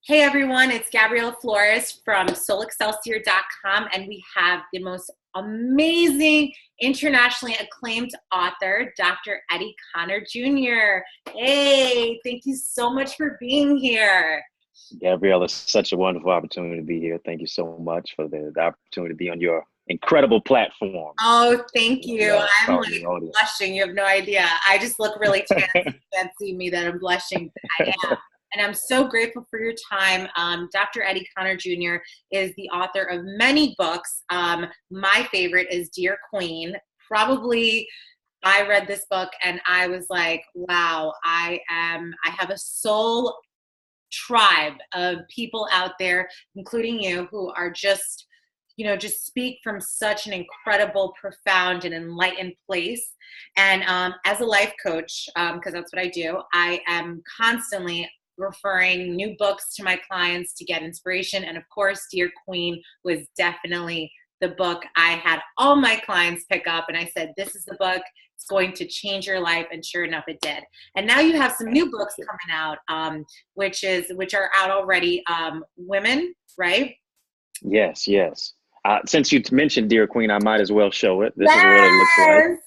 Hey everyone, it's Gabrielle Flores from soulexcelsior.com, and we have the most amazing, internationally acclaimed author, Dr. Eddie Connor Jr. Hey, thank you so much for being here. Gabrielle, it's such a wonderful opportunity to be here. Thank you so much for the opportunity to be on your incredible platform. Oh, thank you. I'm Our like audience. blushing. You have no idea. I just look really fancy. You can't see me that I'm blushing. I am. And I'm so grateful for your time. Dr. Eddie Connor Jr. is the author of many books. My favorite is Dear Queen. Probably I read this book and I was like, wow, I have a soul tribe of people out there, including you, who are just, just speak from such an incredible, profound, and enlightened place. And as a life coach, because that's what I do, I am constantly referring new books to my clients to get inspiration. And of course, Dear Queen was definitely the book I had all my clients pick up. And I said, this is the book. It's going to change your life. And sure enough, it did. And now you have some new books coming out, which are out already. Women, right? Yes, yes. Since you mentioned Dear Queen, I might as well show it. This is what it looks like. Yes.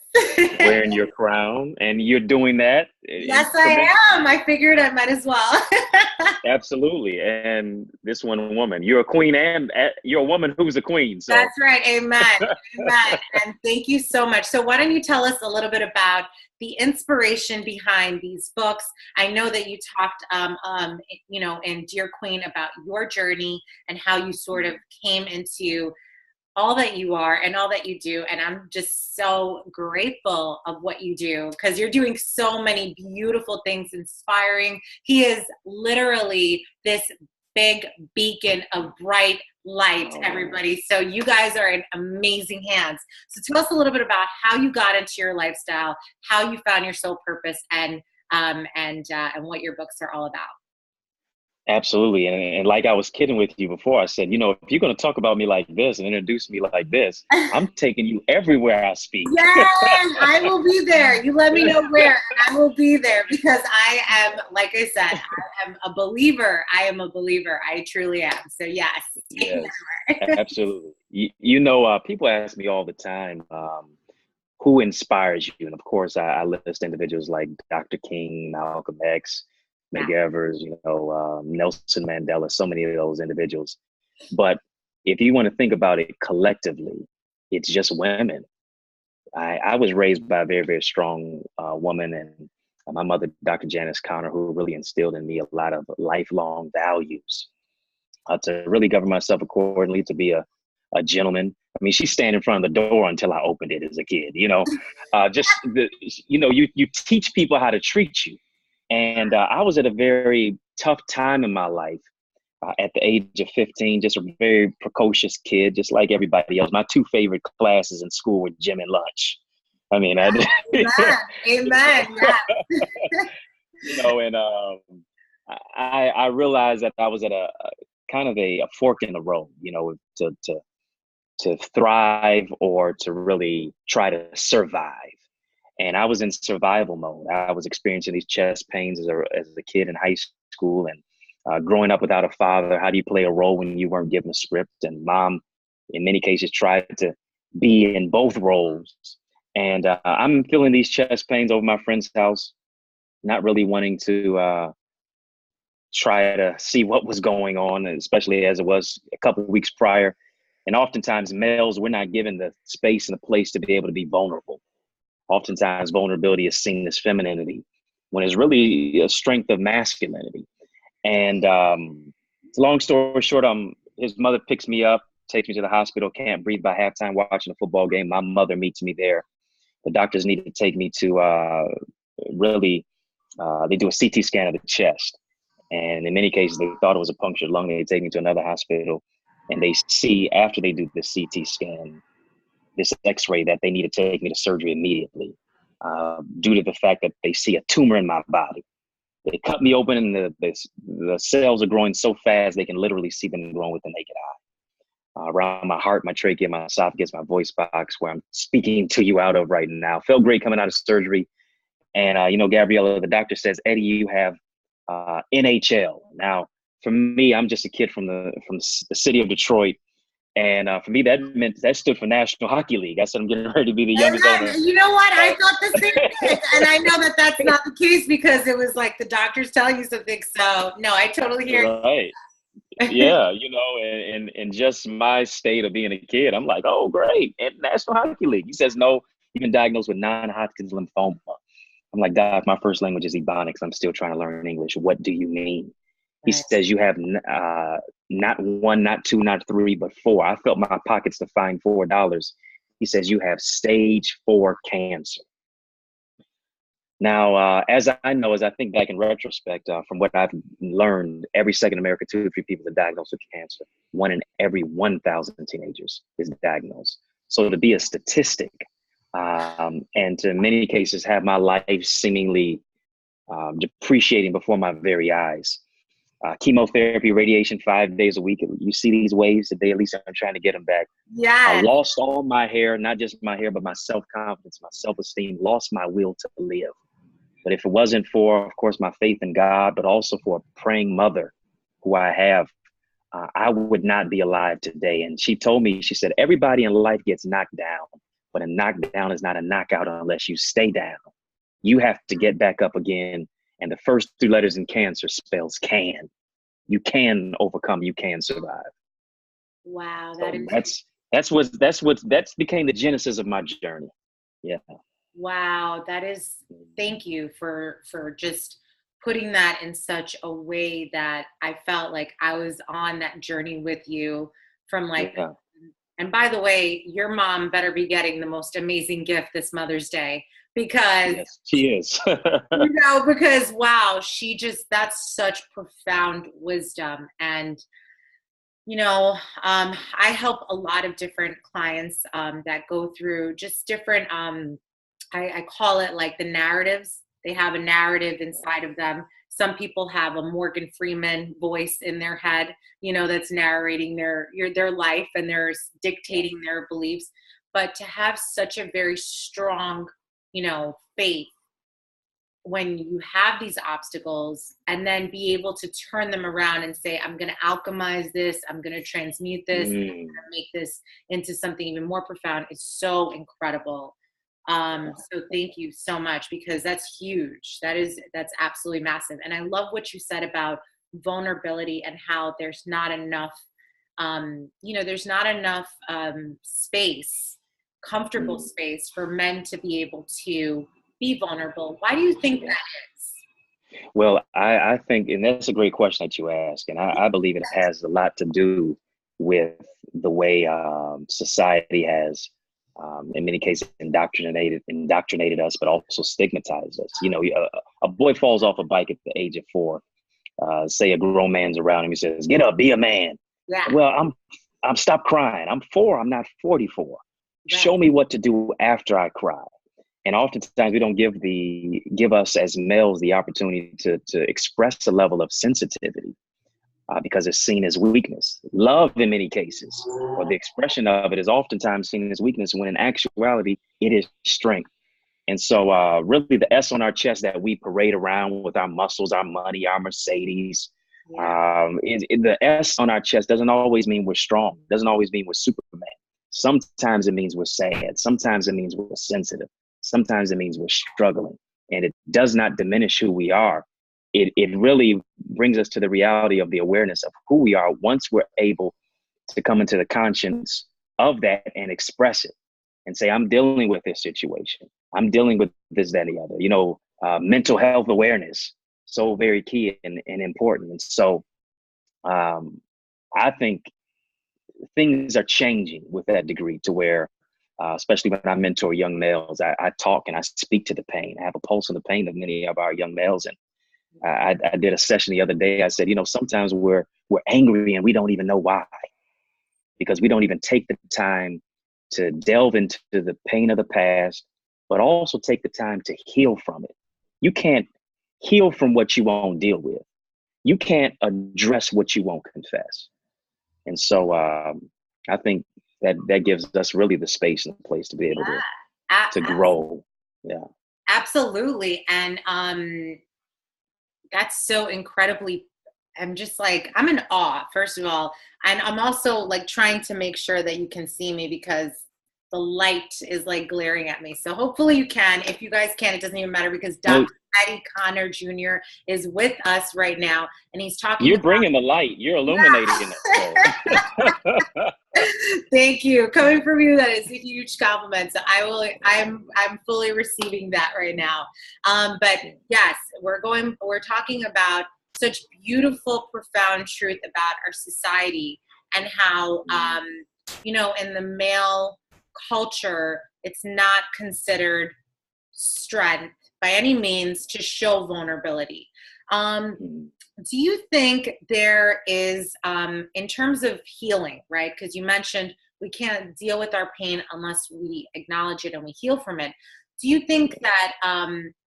Wearing your crown, and you're doing that. Yes, I am. I figured I might as well. Absolutely. And this one woman, you're a queen, and you're a woman who's a queen. So that's right. Amen. Amen. And thank you so much. So why don't you tell us a little bit about the inspiration behind these books? I know that you talked, in Dear Queen about your journey and how you sort of came into all that you are and all that you do. And I'm just so grateful of what you do, because you're doing so many beautiful things, inspiring. He is literally this big beacon of bright light, everybody. So you guys are in amazing hands. So tell us a little bit about how you got into your lifestyle, how you found your soul purpose, and what your books are all about. absolutely. And like I was kidding with you before, I said, if you're going to talk about me like this and introduce me like this, I'm taking you everywhere I speak. Yes, I will be there. You let me know where, and I will be there, because I am, like I said, I am a believer. I am a believer. I truly am. So yes. Yes, absolutely. People ask me all the time, who inspires you? And of course, I list individuals like Dr. King, Malcolm X, Medgar Evers, Nelson Mandela, so many of those individuals. But if you want to think about it collectively, it's just women. I was raised by a very, very strong woman, and my mother, Dr. Janice Connor, who really instilled in me a lot of lifelong values, to really govern myself accordingly, to be a gentleman. I mean, she stand in front of the door until I opened it as a kid, you teach people how to treat you. And I was at a very tough time in my life at the age of 15, just a very precocious kid, just like everybody else. My two favorite classes in school were gym and lunch. I mean, Amen. Amen. And I realized that I was at a kind of a fork in the road, to thrive or to really try to survive. And I was in survival mode. I was experiencing these chest pains as a kid in high school, and growing up without a father. How do you play a role when you weren't given a script? And mom, in many cases, tried to be in both roles. And I'm feeling these chest pains over my friend's house, not really wanting to try to see what was going on, especially as it was a couple of weeks prior. And oftentimes males, we're not given the space and the place to be able to be vulnerable. Oftentimes vulnerability is seen as femininity, when it's really a strength of masculinity. And long story short, his mother picks me up, takes me to the hospital, can't breathe by halftime watching a football game. My mother meets me there. The doctors need to take me to they do a CT scan of the chest. And in many cases, they thought it was a punctured lung. They take me to another hospital, and they see, after they do the CT scan, this x-ray, that they need to take me to surgery immediately due to the fact that they see a tumor in my body. They cut me open, and the cells are growing so fast they can literally see them growing with the naked eye. Around my heart, my trachea, my esophagus, my voice box, where I'm speaking to you out of right now. Felt great coming out of surgery. And, Gabriella, the doctor says, Eddie, you have NHL. Now, for me, I'm just a kid from the city of Detroit. And for me, that stood for National Hockey League. I said I'm getting ready to be the youngest owner. You know what? I thought the same thing. And I know that that's not the case because it was like the doctors telling you something. So, no, I totally hear you. Right. Yeah, and just my state of being a kid, I'm like, oh, great. And National Hockey League. He says, no, you've been diagnosed with non-Hodgkin's lymphoma. I'm like, Doc, my first language is Ebonics. I'm still trying to learn English. What do you mean? He says, you have not one, not two, not three, but four. I felt my pockets to find $4. He says, you have stage 4 cancer. Now, as I think back in retrospect, from what I've learned, every second American, 2 to 3 people are diagnosed with cancer. 1 in every 1,000 teenagers is diagnosed. So to be a statistic, and to in many cases have my life seemingly depreciating before my very eyes. Chemotherapy, radiation 5 days a week. You see these waves today, at least I'm trying to get them back. Yeah. I lost all my hair, not just my hair, but my self-confidence, my self-esteem, lost my will to live. But if it wasn't for, of course, my faith in God, but also for a praying mother who I have, I would not be alive today. And she told me, she said, everybody in life gets knocked down, but a knockdown is not a knockout unless you stay down. You have to get back up again. And the first 3 letters in cancer spells can. You can overcome, you can survive. Wow. That's became the genesis of my journey. Yeah. Wow. Thank you for just putting that in such a way that I felt like I was on that journey with you from like, yeah. And by the way, your mom better be getting the most amazing gift this Mother's Day because yes, she is. because wow, that's such profound wisdom. And I help a lot of different clients that go through just different I call it like the narratives. They have a narrative inside of them. Some people have a Morgan Freeman voice in their head, that's narrating their life and they're dictating their beliefs. But to have such a very strong, faith when you have these obstacles and then be able to turn them around and say, I'm going to alchemize this, I'm going to transmute this, I'm going to make this into something even more profound. It's so incredible. So thank you so much because that's huge. That's absolutely massive. And I love what you said about vulnerability and how there's not enough, space, comfortable space for men to be able to be vulnerable. Why do you think that is? Well, I think, and that's a great question that you ask. And I believe it has a lot to do with the way society has, in many cases, indoctrinated us, but also stigmatized us. A boy falls off a bike at the age of 4. Say a grown man's around him, he says, "Get up, be a man." Yeah. Well, I'm stop crying. I'm 4. I'm not 44. Right. Show me what to do after I cry. And oftentimes we don't give us as males the opportunity to express a level of sensitivity because it's seen as weakness. Love, in many cases, or the expression of it, is oftentimes seen as weakness when in actuality it is strength. And so really the S on our chest that we parade around with our muscles, our money, our Mercedes, the S on our chest doesn't always mean we're strong. Doesn't always mean we're Superman. Sometimes it means we're sad. Sometimes it means we're sensitive. Sometimes it means we're struggling, and it does not diminish who we are. It really brings us to the reality of the awareness of who we are once we're able to come into the conscience of that and express it and say, I'm dealing with this situation. I'm dealing with this, that, and the other. Mental health awareness, so very key and important. And so I think things are changing with that degree to where, especially when I mentor young males, I talk and I speak to the pain. I have a pulse on the pain of many of our young males. And I did a session the other day. I said, sometimes we're angry and we don't even know why, because we don't even take the time to delve into the pain of the past, but also take the time to heal from it. You can't heal from what you won't deal with. You can't address what you won't confess. And so I think that gives us really the space and the place to be able to grow. Yeah. Absolutely. And that's so incredibly am just like, I'm in awe, first of all. And I'm also like trying to make sure that you can see me because the light is like glaring at me. So hopefully you can. If you guys can, it doesn't even matter because Oh, Dr. Eddie Connor Jr. is with us right now. And he's talking you're about, bringing the light. You're illuminating it. So. thank you. Coming from you, that is a huge compliment. So I'm fully receiving that right now. But yes, we're talking about such beautiful, profound truth about our society and how, in the male culture, it's not considered strength by any means to show vulnerability. Do you think there is, in terms of healing, right? Because you mentioned we can't deal with our pain unless we acknowledge it and we heal from it. Do you think that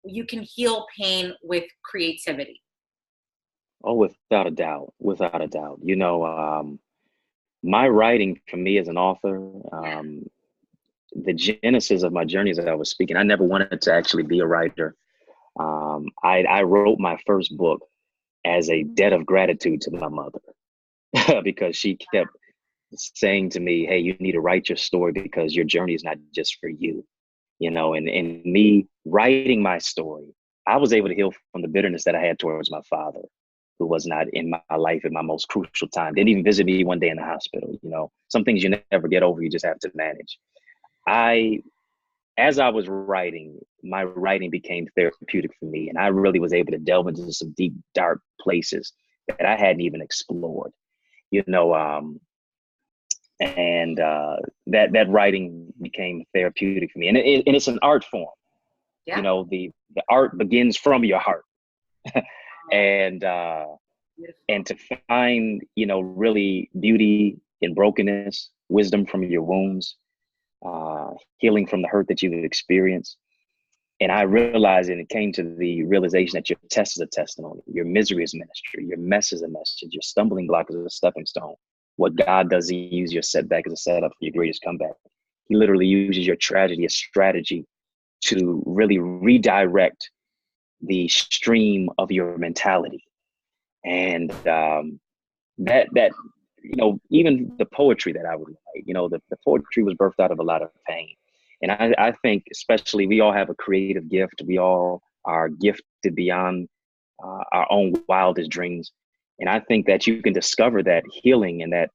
you can heal pain with creativity? Oh, without a doubt, without a doubt. My writing for me as an author, the genesis of my journey, as I was speaking, I never wanted to actually be a writer. I wrote my first book as a debt of gratitude to my mother because she kept saying to me, hey, you need to write your story because your journey is not just for you, and me writing my story, I was able to heal from the bitterness that I had towards my father, who was not in my life at my most crucial time. Didn't even visit me one day in the hospital. Some things you never get over, you just have to manage. As I was writing, my writing became therapeutic for me. And I really was able to delve into some deep, dark places that I hadn't even explored, and that writing became therapeutic for me. And it's an art form. Yeah. The art begins from your heart. and to find, really beauty in brokenness, wisdom from your wounds, healing from the hurt that you've experienced. And I realized, and it came to the realization that your test is a testimony, your misery is ministry, your mess is a message, your stumbling block is a stepping stone. What God does, he uses your setback as a setup for your greatest comeback. He literally uses your tragedy as strategy to really redirect the stream of your mentality. And that even the poetry that I would write, the poetry was birthed out of a lot of pain. And I think especially we all have a creative gift. We all are gifted beyond our own wildest dreams. And I think that you can discover that healing and that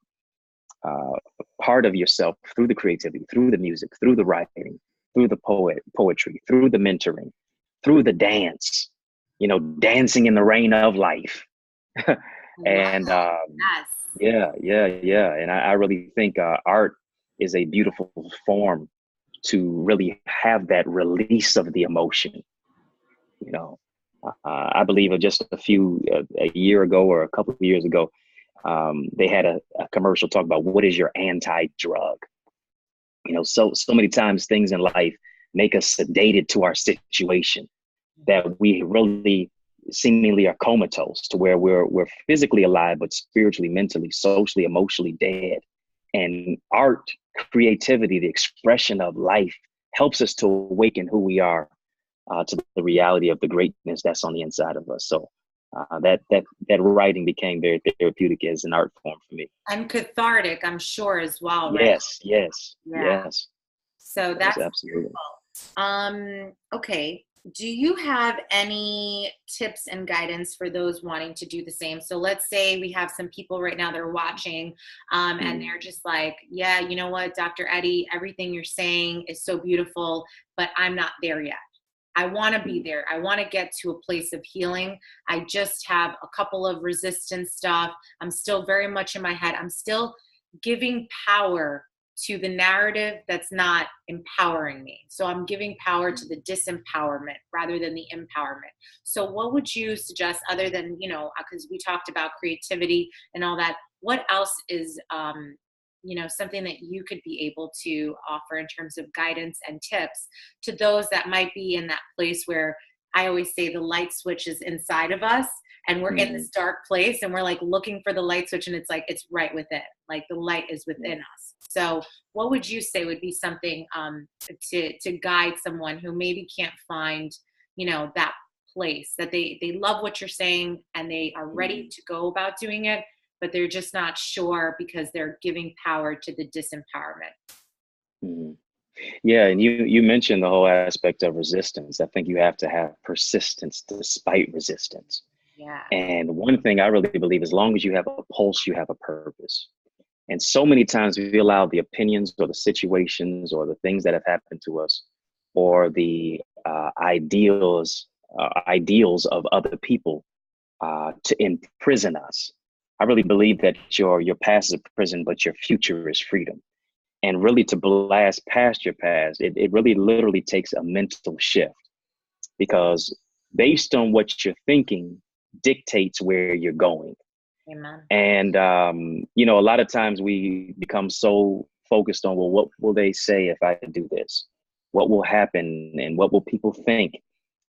part of yourself through the creativity, through the music, through the writing, through the poetry, through the mentoring, through the dance, dancing in the rain of life. And yes. yeah. And I really think art is a beautiful form to really have that release of the emotion. I believe just a year ago or a couple of years ago, they had a commercial talk about what is your anti-drug. So many times things in life make us sedated to our situation that we really seemingly are comatose, to where we're physically alive, but spiritually, mentally, socially, emotionally dead. And art, creativity, the expression of life helps us to awaken who we are to the reality of the greatness that's on the inside of us. So that writing became very therapeutic as an art form for me. And cathartic, I'm sure, as well, right? Yes. So that's absolutely beautiful. Okay. Do you have any tips and guidance for those wanting to do the same? So let's say we have some people right now that are watching and they're just like, yeah, you know what, Dr. Eddie, everything you're saying is so beautiful, but I'm not there yet. I want to be there. I want to get to a place of healing. I just have a couple of resistance stuff. I'm still very much in my head. I'm still giving power to the narrative that's not empowering me. So I'm giving power to the disempowerment rather than the empowerment. So what would you suggest, other than, because we talked about creativity and all that, what else is, something that you could be able to offer in terms of guidance and tips to those that might be in that place where I always say the light switch is inside of us and we're in this dark place and we're like looking for the light switch and it's like, it's right within, like the light is within us. So what would you say would be something to guide someone who maybe can't find, that place that they love what you're saying and they are ready to go about doing it, but they're just not sure because they're giving power to the disempowerment. Mm-hmm. Yeah, and you mentioned the whole aspect of resistance. I think you have to have persistence despite resistance. Yeah. And one thing I really believe, as long as you have a pulse, you have a purpose. And so many times we allow the opinions or the situations or the things that have happened to us or the ideals of other people to imprison us. I really believe that your past is a prison, but your future is freedom. And really to blast past your past, it really literally takes a mental shift, because based on what you're thinking dictates where you're going. Amen. And, a lot of times we become so focused on, well, what will they say if I do this? What will happen? And what will people think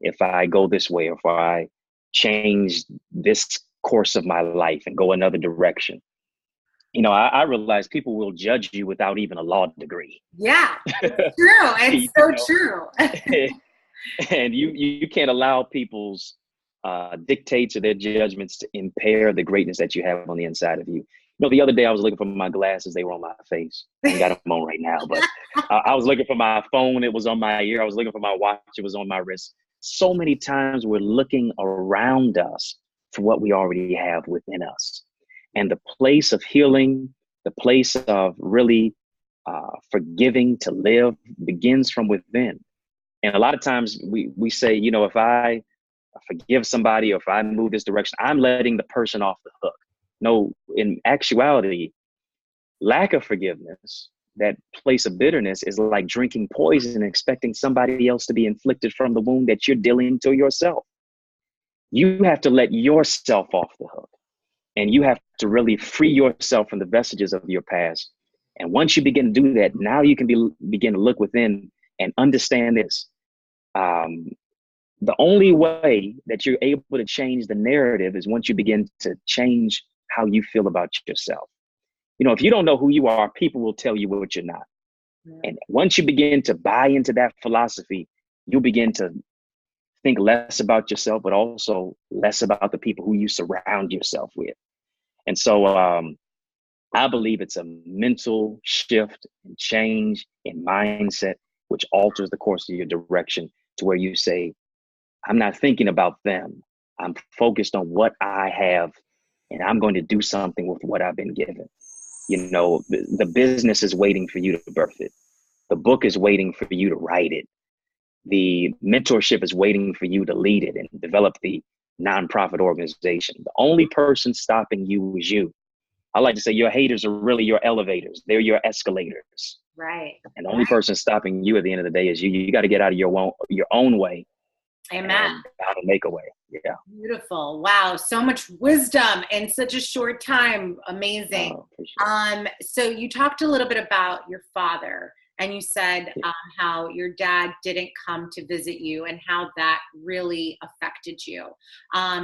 if I go this way, or if I change this course of my life and go another direction? I realize people will judge you without even a law degree. Yeah, it's true. It's so true. And you can't allow people's dictates or their judgments to impair the greatness that you have on the inside of you. The other day I was looking for my glasses. They were on my face. I ain't got them on right now, but I was looking for my phone. It was on my ear. I was looking for my watch. It was on my wrist. So many times we're looking around us for what we already have within us. And the place of healing, the place of really forgiving to live begins from within. And a lot of times we say, if I forgive somebody or if I move this direction, I'm letting the person off the hook. No, in actuality, lack of forgiveness, that place of bitterness, is like drinking poison and expecting somebody else to be inflicted from the wound that you're dealing to yourself. You have to let yourself off the hook. And you have to really free yourself from the vestiges of your past. And once you begin to do that, now you can begin to look within and understand this. The only way that you're able to change the narrative is once you begin to change how you feel about yourself. If you don't know who you are, people will tell you what you're not. Yeah. And once you begin to buy into that philosophy, you'll begin to think less about yourself, but also less about the people who you surround yourself with. And so I believe it's a mental shift and change in mindset, which alters the course of your direction to where you say, I'm not thinking about them. I'm focused on what I have, and I'm going to do something with what I've been given. The business is waiting for you to birth it. The book is waiting for you to write it. The mentorship is waiting for you to lead it and develop the nonprofit organization. The only person stopping you is you. I like to say your haters are really your elevators. They're your escalators. Right. And the only person stopping you at the end of the day is you. You got to get out of your own way. Amen. How to make a way. Yeah. Beautiful. Wow. So much wisdom in such a short time. Amazing. So you talked a little bit about your father, and you said how your dad didn't come to visit you and how that really affected you.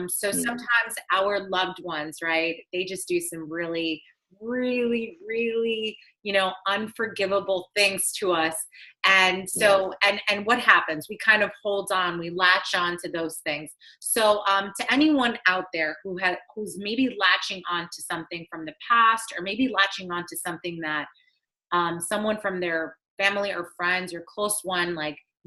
So sometimes our loved ones, right, they just do some really, really, really, unforgivable things to us. And so, and what happens? We kind of hold on, we latch on to those things. So to anyone out there who's maybe latching on to something from the past, or maybe latching on to something that someone from their family or friends or close one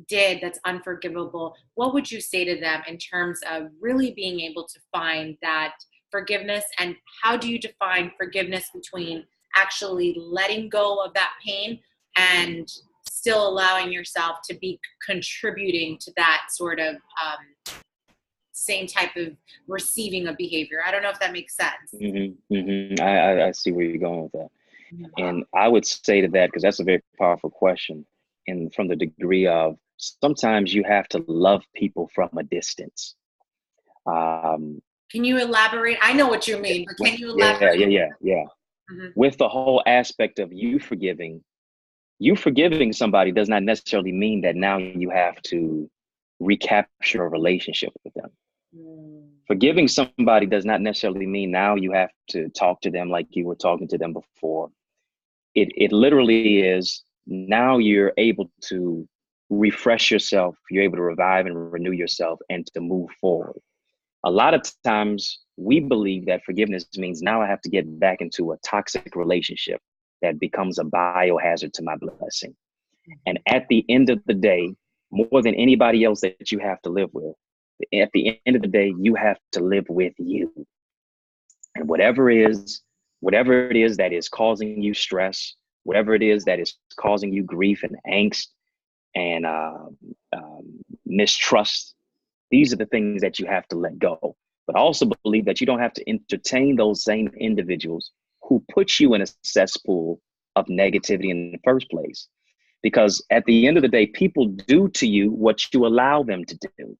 did that's unforgivable, what would you say to them in terms of really being able to find that forgiveness? And how do you define forgiveness between actually letting go of that pain and still allowing yourself to be contributing to that sort of same type of receiving of behavior? I don't know if that makes sense. I see where you're going with that. And I would say to that, because that's a very powerful question, and from the degree of sometimes you have to love people from a distance. Can you elaborate? I know what you mean, but can you elaborate? Yeah. With the whole aspect of you forgiving somebody does not necessarily mean that now you have to recapture a relationship with them. Forgiving somebody does not necessarily mean now you have to talk to them like you were talking to them before. It literally is now you're able to refresh yourself, you're able to revive and renew yourself and to move forward. A lot of times we believe that forgiveness means now I have to get back into a toxic relationship that becomes a biohazard to my blessing. And at the end of the day, more than anybody else that you have to live with, at the end of the day, you have to live with you. And whatever it is that is causing you stress, whatever it is that is causing you grief and angst and mistrust, these are the things that you have to let go. But I also believe that you don't have to entertain those same individuals who put you in a cesspool of negativity in the first place. Because at the end of the day, people do to you what you allow them to do.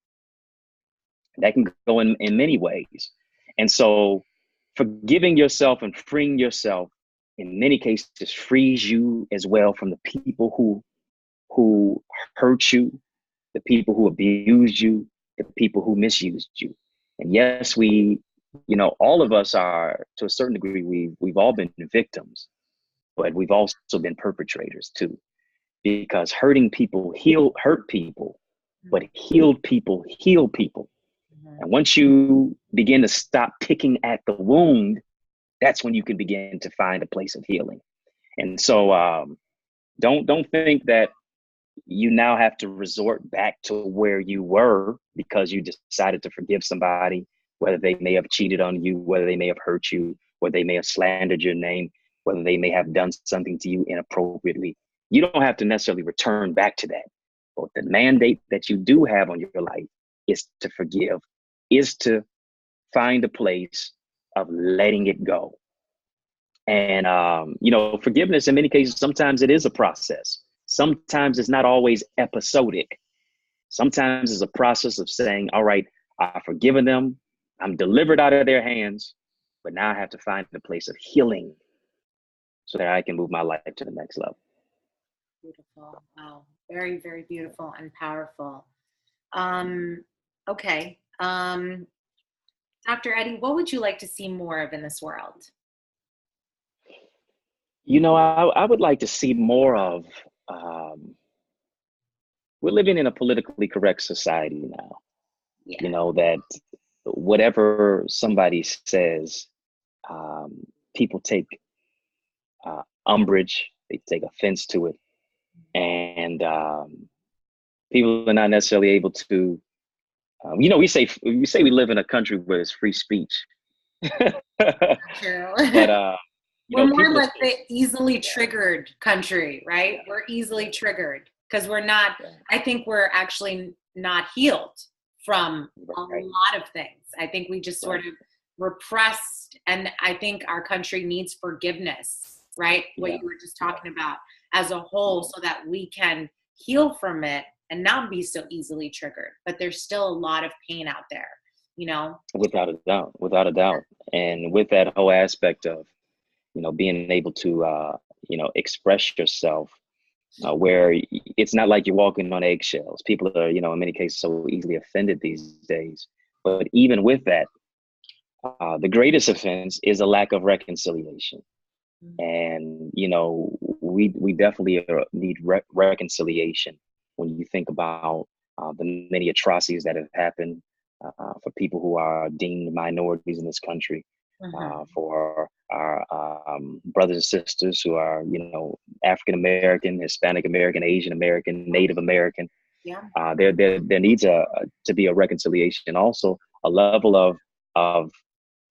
That can go in many ways. And so forgiving yourself and freeing yourself in many cases frees you as well from the people who hurt you, the people who abused you, the people who misused you. And yes, all of us are, to a certain degree, we've all been victims, but we've also been perpetrators too. Because hurting people hurt people, but healed people heal people. And once you begin to stop picking at the wound, that's when you can begin to find a place of healing. And so don't think that you now have to resort back to where you were because you decided to forgive somebody, whether they may have cheated on you, whether they may have hurt you, whether they may have slandered your name, whether they may have done something to you inappropriately. You don't have to necessarily return back to that. But the mandate that you do have on your life is to forgive, is to find a place of letting it go. And, forgiveness in many cases, sometimes it is a process. Sometimes it's not always episodic. Sometimes it's a process of saying, all right, I've forgiven them. I'm delivered out of their hands, but now I have to find a place of healing so that I can move my life to the next level. Beautiful. Wow. Very, very beautiful and powerful. Okay. Dr. Eddie, what would you like to see more of in this world? I would like to see more of, we're living in a politically correct society now. Yeah. That whatever somebody says, people take umbrage, they take offense to it. And people are not necessarily able to, we say we live in a country where it's free speech. True. But we're more like the easily triggered country, right? We're easily triggered because I think we're actually not healed from a lot of things. I think we just sort of repressed, and I think our country needs forgiveness, right? What you were just talking about as a whole, so that we can heal from it and not be so easily triggered. But there's still a lot of pain out there, Without a doubt. And with that whole aspect of, being able to, express yourself, where it's not like you're walking on eggshells. People are, in many cases, so easily offended these days. But even with that, the greatest offense is a lack of reconciliation. And, we definitely need reconciliation when you think about the many atrocities that have happened for people who are deemed minorities in this country, for our brothers and sisters who are, African American, Hispanic American, Asian American, Native American. Yeah. There needs to be a reconciliation, also a level of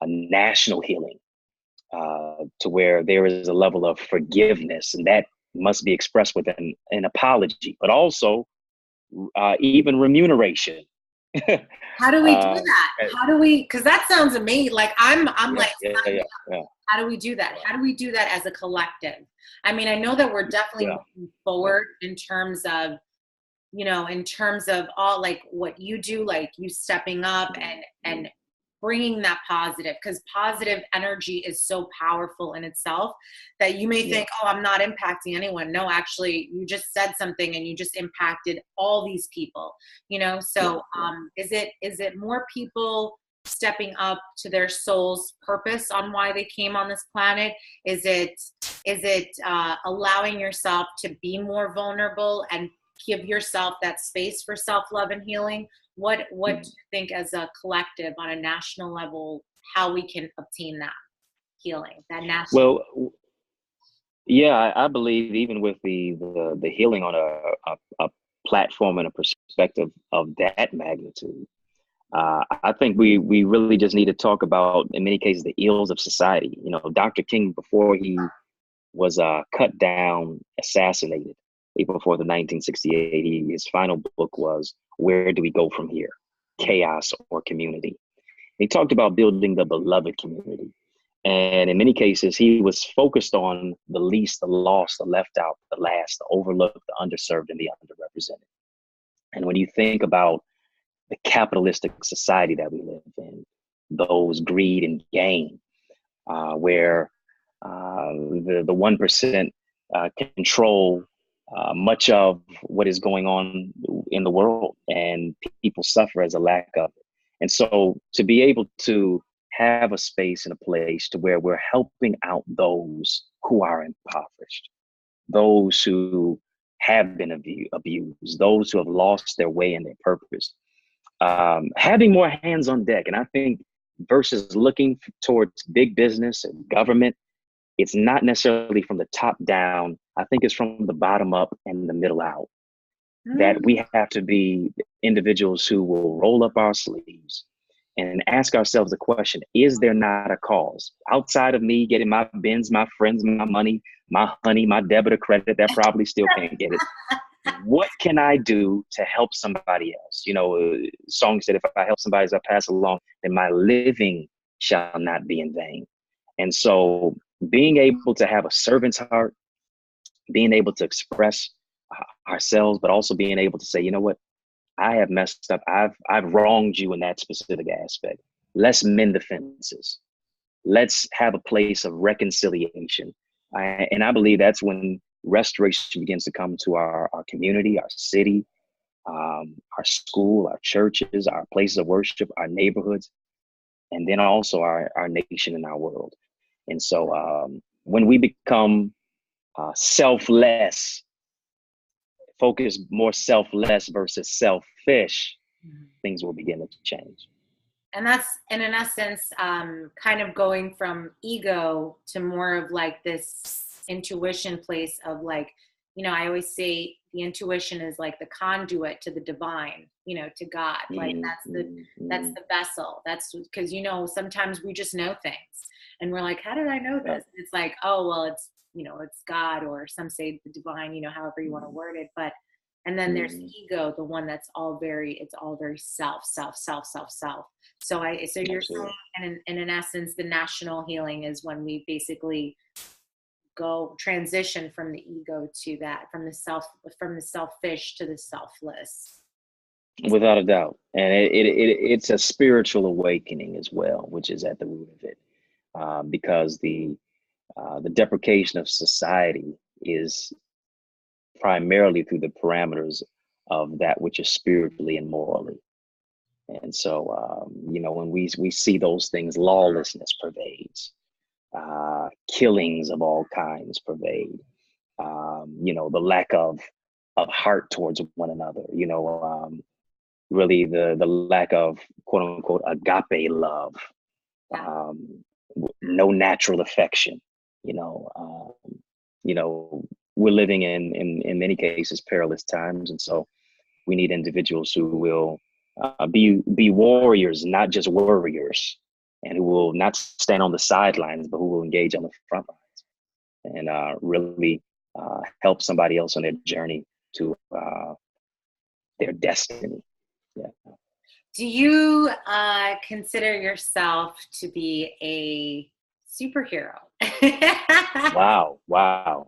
a national healing, to where there is a level of forgiveness, and that must be expressed with an apology, but also even remuneration. How do we do that? How do we, because that sounds amazing. Like I'm like, how do we do that? How do we do that as a collective? I mean, I know that we're definitely moving forward in terms of, in terms of all, like what you do, like you stepping up and bringing that positive, because positive energy is so powerful in itself that you may think, oh, I'm not impacting anyone. No, actually, you just said something and you just impacted all these people, so is it more people stepping up to their soul's purpose on why they came on this planet? Is it allowing yourself to be more vulnerable and give yourself that space for self-love and healing. What do you think as a collective on a national level, how we can obtain that healing, that national? Well, yeah, I believe even with the healing on a platform and a perspective of that magnitude, I think we really just need to talk about, in many cases, the ills of society. You know, Dr. King, before he was cut down, assassinated, April 4th of 1968, his final book was "Where Do We Go From Here? Chaos or Community?" He talked about building the beloved community. And in many cases, he was focused on the least, the lost, the left out, the last, the overlooked, the underserved, and the underrepresented. And when you think about the capitalistic society that we live in, those greed and gain, where the 1% control much of what is going on in the world, and people suffer as a lack of it. And so to be able to have a space and a place to where we're helping out those who are impoverished, those who have been abused, those who have lost their way and their purpose, having more hands on deck. And I think versus looking towards big business and government, it's not necessarily from the top down. I think it's from the bottom up and the middle out. That we have to be individuals who will roll up our sleeves and ask ourselves the question, is there not a cause outside of me getting my bins, my friends, my money, my honey, my debit or credit that probably still can't get it? What can I do to help somebody else? You know, song said, if I help somebody as I pass along, then my living shall not be in vain. And so being able to have a servant's heart, being able to express ourselves, but also being able to say, you know what, I have messed up. I've wronged you in that specific aspect. Let's mend the fences. Let's have a place of reconciliation. And I believe that's when restoration begins to come to our community, our city, our school, our churches, our places of worship, our neighborhoods, and then also our nation and our world. And so when we become selfless, focus more selfless versus selfish, things will begin to change. And that's, and in essence, kind of going from ego to more of like this intuition place of like, you know, I always say the intuition is like the conduit to the divine, you know, to God. Like that's the vessel. That's because, you know, sometimes we just know things and we're like, how did I know this? It's like, oh, well, it's, you know, it's God, or some say the divine, you know, however you want to word it. But, and then there's ego, the one that's all very, it's all very self. So you're saying, and in essence, the national healing is when we basically go transition from the ego to that, from the selfish to the selfless. Without a doubt. And it's a spiritual awakening as well, which is at the root of it. Because the deprecation of society is primarily through the parameters of that which is spiritually and morally. And so, you know, when we see those things, lawlessness pervades, killings of all kinds pervade, you know, the lack of heart towards one another, you know, really the lack of quote unquote agape love, no natural affection, you know, we're living in many cases perilous times. And so we need individuals who will be warriors, not just worriers, and who will not stand on the sidelines, but who will engage on the front lines and really help somebody else on their journey to their destiny. Yeah. Do you consider yourself to be a superhero? Wow.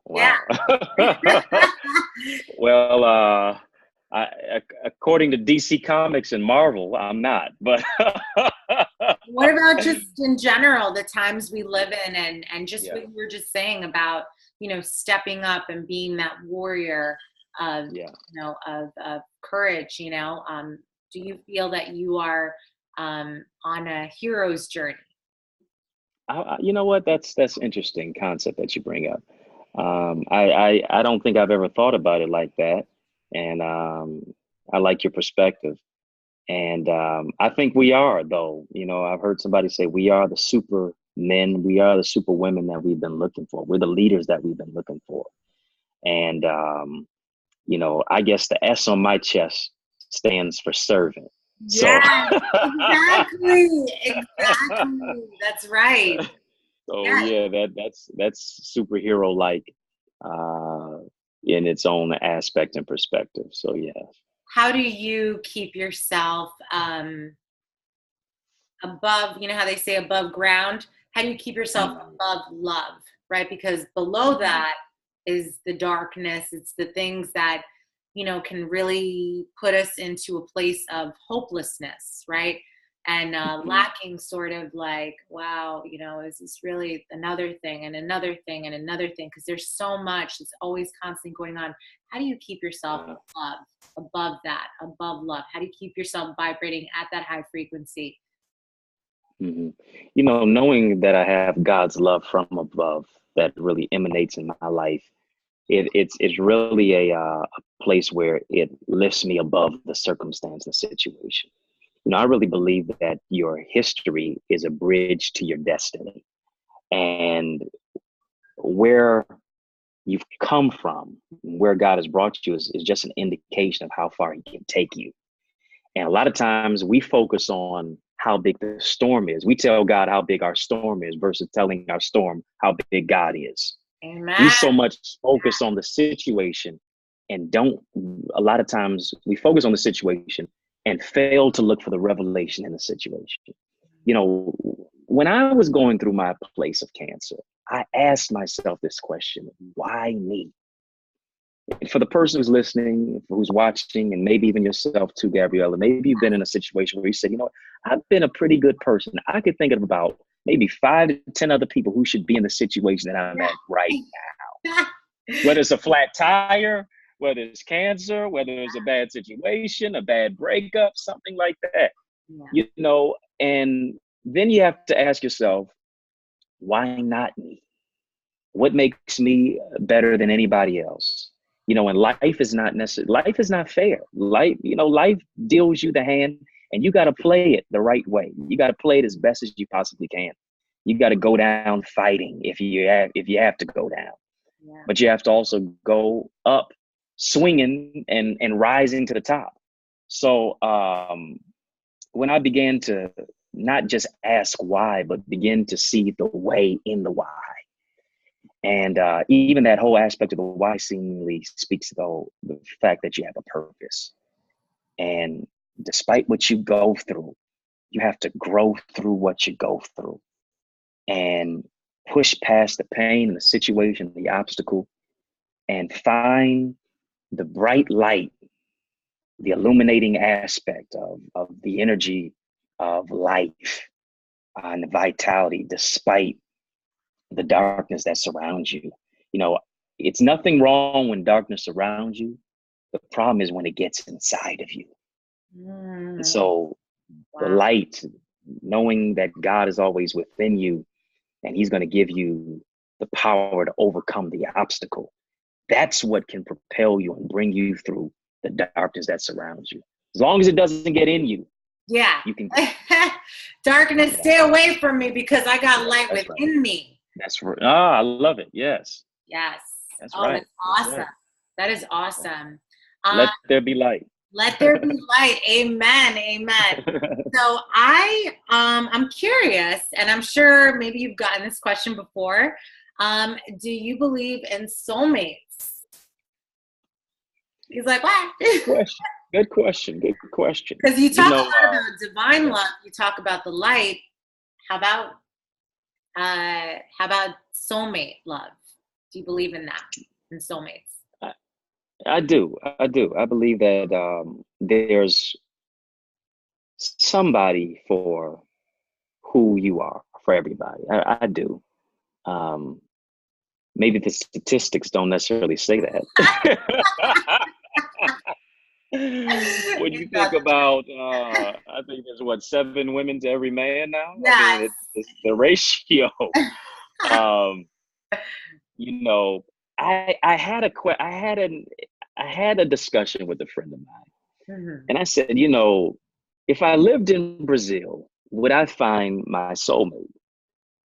Yeah. Well, according to DC Comics and Marvel, I'm not, but what about just in general, the times we live in, and just what you were just saying about, you know, stepping up and being that warrior of, you know, of courage, you know, do you feel that you are on a hero's journey? You know what? That's interesting concept that you bring up. I don't think I've ever thought about it like that. And I like your perspective. And I think we are, though. I've heard somebody say we are the super men, we are the super women that we've been looking for. We're the leaders that we've been looking for. And, I guess the S on my chest stands for servant. So, Yeah, exactly. Exactly. That's right. so Yeah. yeah, that's superhero like uh, in its own aspect and perspective. So yeah. How do you keep yourself above, you know how they say above ground? How do you keep yourself Mhm. above love, right? Because below Mhm. that is the darkness. It's the things that, can really put us into a place of hopelessness, right? And Mhm. lacking sort of like, wow, is this really another thing and another thing and another thing? Because there's so much that's always constantly going on. How do you keep yourself Uh, above that, above love? How do you keep yourself vibrating at that high frequency? mhm. Knowing that I have God's love from above that really emanates in my life, it's really a place where it lifts me above the circumstance, the situation. I really believe that your history is a bridge to your destiny, and where you've come from, where God has brought you, is just an indication of how far He can take you. And a lot of times we focus on how big the storm is. We tell God how big our storm is versus telling our storm how big God is. We Amen. so much focus on the situation and don't, a lot of times we focus on the situation and fail to look for the revelation in the situation. You know, when I was going through my place of cancer, I asked myself this question: why me? For the person who's listening, who's watching, and maybe even yourself too, Gabriella, maybe you've been in a situation where you said, I've been a pretty good person. I could think of about maybe 5 to 10 other people who should be in the situation that I'm at right now. Whether it's a flat tire, whether it's cancer, whether it's a bad situation, a bad breakup, something like that, Yeah. and then you have to ask yourself, why not me? What makes me better than anybody else? And life is not necessary. Life is not fair. Life deals you the hand, and you got to play it the right way. You got to play it as best as you possibly can. You got to go down fighting if you have to go down, Yeah. but you have to also go up swinging and rising to the top. So when I began to not just ask why, but begin to see the way in the why, and even that whole aspect of the why seemingly speaks to the fact that you have a purpose. And despite what you go through, you have to grow through what you go through and push past the pain and the situation, the obstacle, and find the bright light, the illuminating aspect of the energy of life and the vitality despite the darkness that surrounds you. You know, it's nothing wrong when darkness surrounds you. The problem is when it gets inside of you. And Mm, so the wow. light, knowing that God is always within you and He's going to give you the power to overcome the obstacle, that's what can propel you and bring you through the darkness that surrounds you. As long as it doesn't get in you, Yeah. you can. Darkness, Yeah, stay away from me because I got light that's right. within me. That's right. I love it. Yes, Yes. that's Oh, right. that's That's awesome. right. That is Yeah. awesome. Um, Let there be light. let there be light. Amen. Amen. So I'm curious, and I'm sure maybe you've gotten this question before. Do you believe in soulmates? He's like, what? Good question. Good question. Good question. Because you You talk a know, lot about divine yeah. love, you talk about the light. How about soulmate love? Do you believe in that? In soulmates? I, I do. I do. I believe that there's somebody for who you are for everybody. I do. Um, Maybe the statistics don't necessarily say that. When you think That's about, I think there's what, 7 women to every man now. I mean, yes. it's the ratio. Um, you know, I had an I had a discussion with a friend of mine, Mm-hmm. and I said, if I lived in Brazil, would I find my soulmate?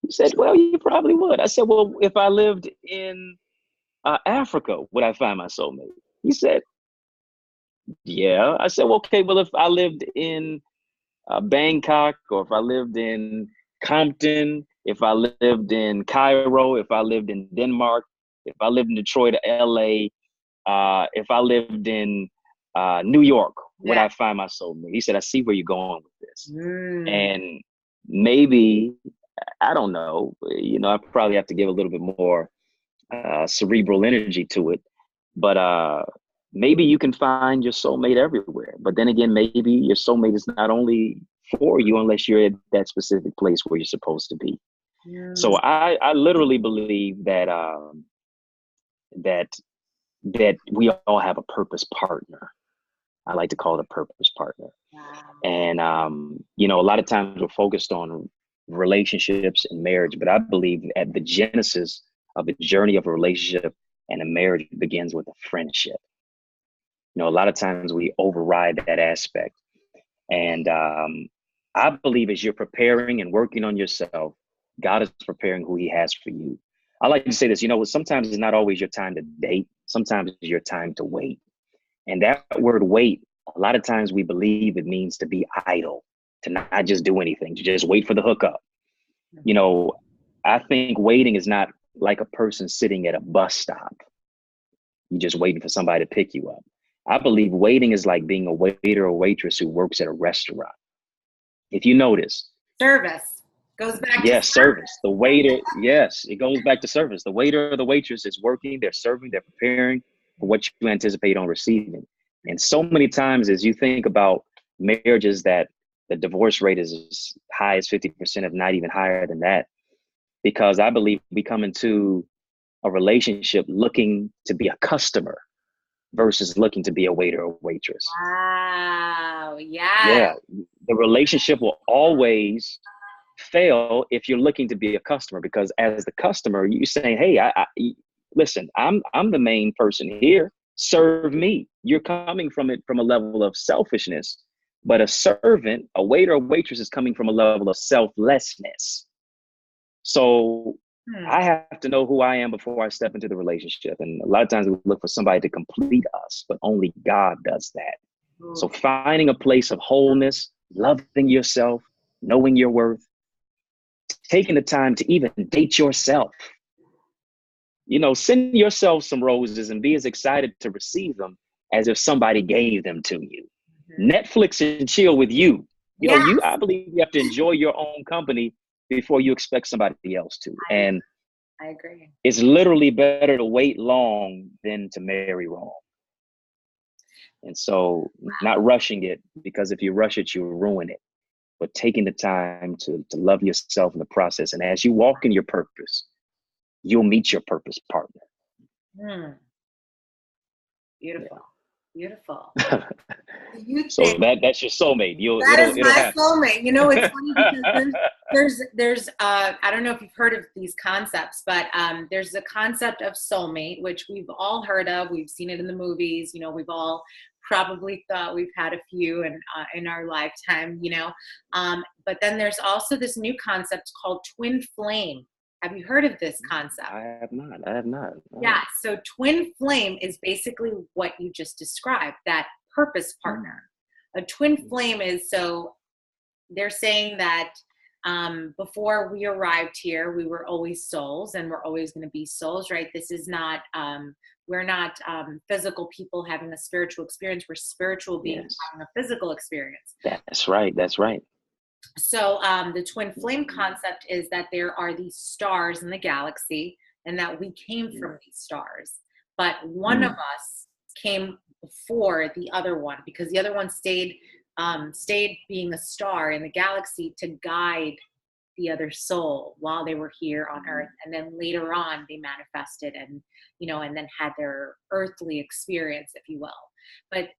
He said, well, you probably would. I said, well, if I lived in Africa, would I find my soulmate? He said, yeah. I said, well, okay, well, if I lived in Bangkok, or if I lived in Compton, if I lived in Cairo, if I lived in Denmark, if I lived in Detroit or LA, if I lived in New York, would Yeah. I find my soulmate? He said, I see where you're going with this. Mm. And maybe, I don't know, I probably have to give a little bit more cerebral energy to it. But maybe you can find your soulmate everywhere. But then again, maybe your soulmate is not only for you unless you're at that specific place where you're supposed to be. Mm. So I literally believe that that that we all have a purpose partner. I like to call it a purpose partner. Wow. And a lot of times we're focused on relationships and marriage, but I believe at the genesis of the journey of a relationship and a marriage begins with a friendship. A lot of times we override that aspect. And I believe as you're preparing and working on yourself, God is preparing who he has for you. I like to say this, sometimes it's not always your time to date. Sometimes it's your time to wait. And that word wait, a lot of times we believe it means to be idle, to not just do anything, to just wait for the hookup. I think waiting is not like a person sitting at a bus stop. You're just waiting for somebody to pick you up. I believe waiting is like being a waiter or waitress who works at a restaurant. If you notice, Service goes back to yes, service. The waiter, yes, it goes back to service. The waiter or the waitress is working, they're serving, they're preparing for what you anticipate on receiving. And so many times as you think about marriages that the divorce rate is as high as 50%, if not even higher than that, because I believe we come into a relationship looking to be a customer versus looking to be a waiter or waitress. Wow. Yeah. Yeah, the relationship will always fail if you're looking to be a customer, because as the customer, you're saying, hey, listen, I'm the main person here. Serve me. You're coming from it from a level of selfishness, but a servant, a waiter or waitress is coming from a level of selflessness. So I have to know who I am before I step into the relationship. And a lot of times we look for somebody to complete us, but only God does that. So finding a place of wholeness, loving yourself, knowing your worth, taking the time to even date yourself. Send yourself some roses and be as excited to receive them as if somebody gave them to you. Netflix and chill with you. I believe you have to enjoy your own company before you expect somebody else to. And I agree. It's literally better to wait long than to marry wrong. And so not rushing it, because if you rush it, you ruin it. But taking the time to love yourself in the process. And as you walk in your purpose, you'll meet your purpose partner. Beautiful. Beautiful. So that's your soulmate. That is my soulmate. It's funny because there's I don't know if you've heard of these concepts, but there's a concept of soulmate, which we've all heard of. We've seen it in the movies. We've all probably thought we've had a few in our lifetime. But then there's also this new concept called twin flame. Have you heard of this concept? I have not. Yeah. So twin flame is basically what you just described, that purpose partner. A twin flame is, so they're saying that before we arrived here, we were always souls, and we're always going to be souls, right? This is not, we're not physical people having a spiritual experience. We're spiritual beings having a physical experience. That's right. So the twin flame concept is that there are these stars in the galaxy, and that we came from these stars. But one of us came before the other one, because the other one stayed being a star in the galaxy to guide the other soul while they were here on Earth. And then later on they manifested and then had their earthly experience, if you will. But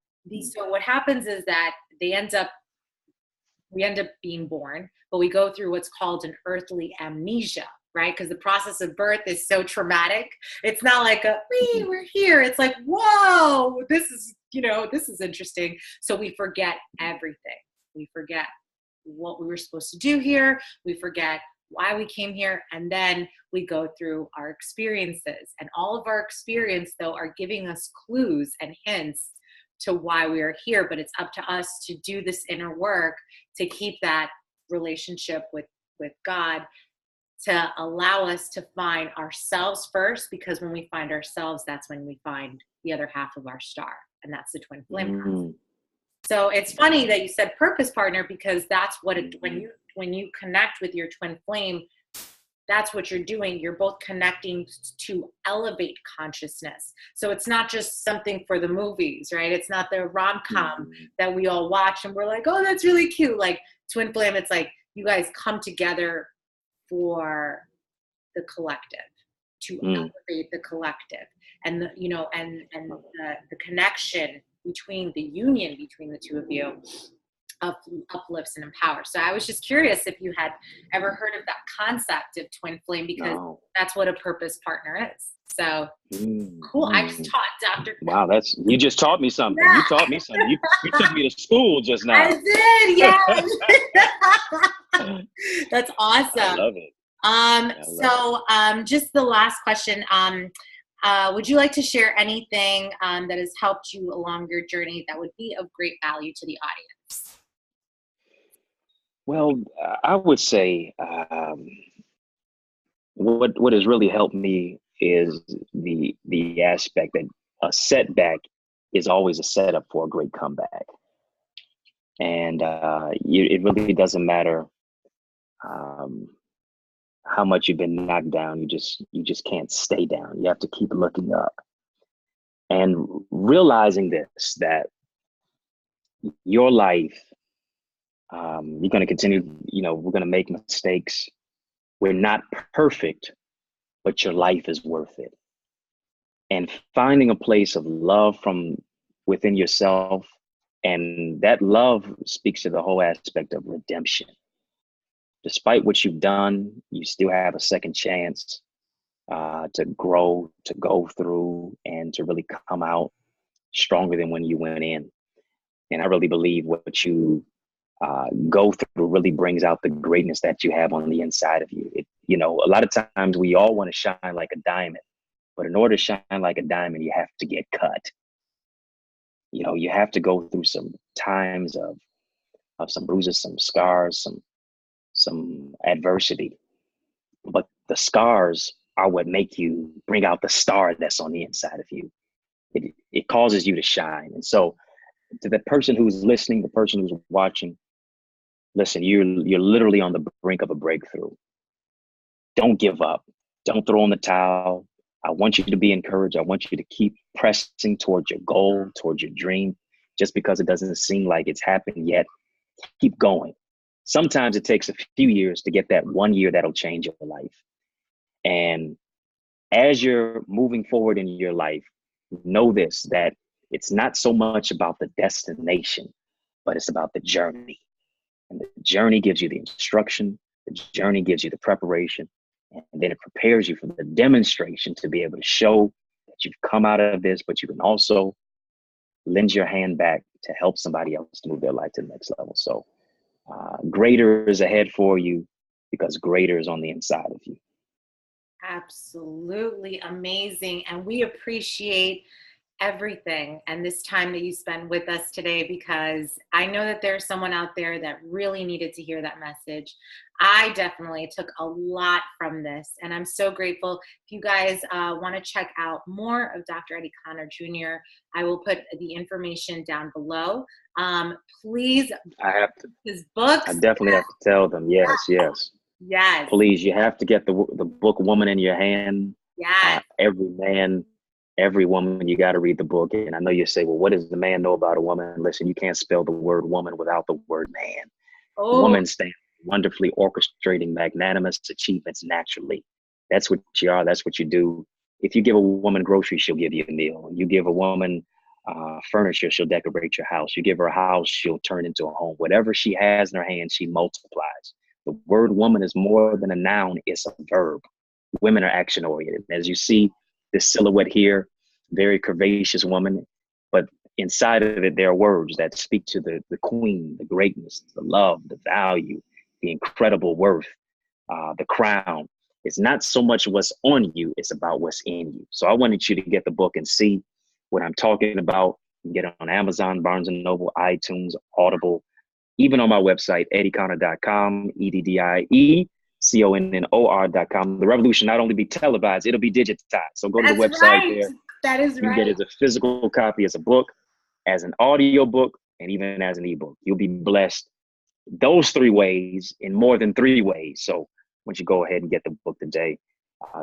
so what happens is that we end up being born, but we go through what's called an earthly amnesia. right? Because the process of birth is so traumatic. It's not like we're here. It's like, whoa, this is, this is interesting. So we forget everything. We forget what we were supposed to do here. We forget why we came here. And then we go through our experiences. And all of our experience, though, are giving us clues and hints to why we are here. But it's up to us to do this inner work to keep that relationship with God, to allow us to find ourselves first, because when we find ourselves, that's when we find the other half of our star, and that's the twin flame house. So it's funny that you said purpose partner, because that's what when you connect with your twin flame, that's what you're doing. You're both connecting to elevate consciousness. So it's not just something for the movies, right? It's not the rom-com that we all watch and we're like, oh, that's really cute. Like twin flame, it's like you guys come together for the collective, to elevate the collective, and the connection between the union between the two of you uplifts and empowers. So I was just curious if you had ever heard of that concept of twin flame, because that's what a purpose partner is. So cool. I just taught Dr. Wow, you just taught me something. Yeah. You taught me something. You took me to school just now. I did, yeah. That's awesome. I love it. Just the last question. Would you like to share anything that has helped you along your journey that would be of great value to the audience? Well, I would say what has really helped me is the aspect that a setback is always a setup for a great comeback. And it really doesn't matter how much you've been knocked down. You just can't stay down. You have to keep looking up and realizing this, that your life, you're going to continue, we're going to make mistakes. We're not perfect, but your life is worth it. And finding a place of love from within yourself, and that love speaks to the whole aspect of redemption. Despite what you've done, you still have a second chance to grow, to go through, and to really come out stronger than when you went in. And I really believe what you go through really brings out the greatness that you have on the inside of you. A lot of times we all want to shine like a diamond, but in order to shine like a diamond, you have to get cut. You have to go through some times of some bruises, some scars, some adversity. But the scars are what make you bring out the star that's on the inside of you. It causes you to shine. And so to the person who's listening, the person who's watching, listen, you're literally on the brink of a breakthrough. Don't give up. Don't throw in the towel. I want you to be encouraged. I want you to keep pressing towards your goal, towards your dream. Just because it doesn't seem like it's happened yet, keep going. Sometimes it takes a few years to get that 1 year that'll change your life. And as you're moving forward in your life, know this, that it's not so much about the destination, but it's about the journey. And the journey gives you the instruction. The journey gives you the preparation. And then it prepares you for the demonstration to be able to show that you've come out of this, but you can also lend your hand back to help somebody else to move their life to the next level. So greater is ahead for you, because greater is on the inside of you. Absolutely amazing. And we appreciate everything and this time that you spend with us today, because I know that there's someone out there that really needed to hear that message. I definitely took a lot from this, and I'm so grateful. If you guys want to check out more of Dr. Eddie Connor Jr., I will put the information down below. Please, I have to. His books. I definitely have to tell them. Yes. Please, you have to get the book "Woman in Your Hand." Yes. Every man, every woman, you got to read the book. And I know you say, well, what does the man know about a woman? Listen, you can't spell the word woman without the word man. Woman stands wonderfully orchestrating magnanimous achievements naturally. That's what you are. That's what you do. If you give a woman groceries, she'll give you a meal. You give a woman furniture, she'll decorate your house. You give her a house, she'll turn into a home. Whatever she has in her hand, she multiplies. The word woman is more than a noun, it's a verb. Women are action oriented. As you see this silhouette here, very curvaceous woman, but inside of it, there are words that speak to the queen, the greatness, the love, the value, the incredible worth, the crown. It's not so much what's on you, it's about what's in you. So I wanted you to get the book and see what I'm talking about. You can get it on Amazon, Barnes & Noble, iTunes, Audible, even on my website, EddieConnor.com, EddieConnor.com. The revolution not only be televised, it'll be digitized. So go to the That's website right. there. That is You can get right. it as a physical copy, as a book, as an audio book, and even as an ebook. You'll be blessed those 3 ways in more than 3 ways. So once you go ahead and get the book today,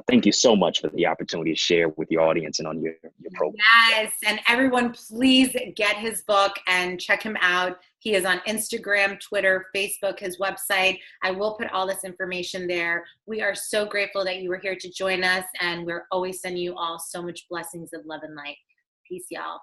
thank you so much for the opportunity to share with your audience and on your program. Yes, and everyone please get his book and check him out. He is on Instagram, Twitter, Facebook, his website. I will put all this information there. We are so grateful that you were here to join us, and we're always sending you all so much blessings of love and light. Peace, y'all.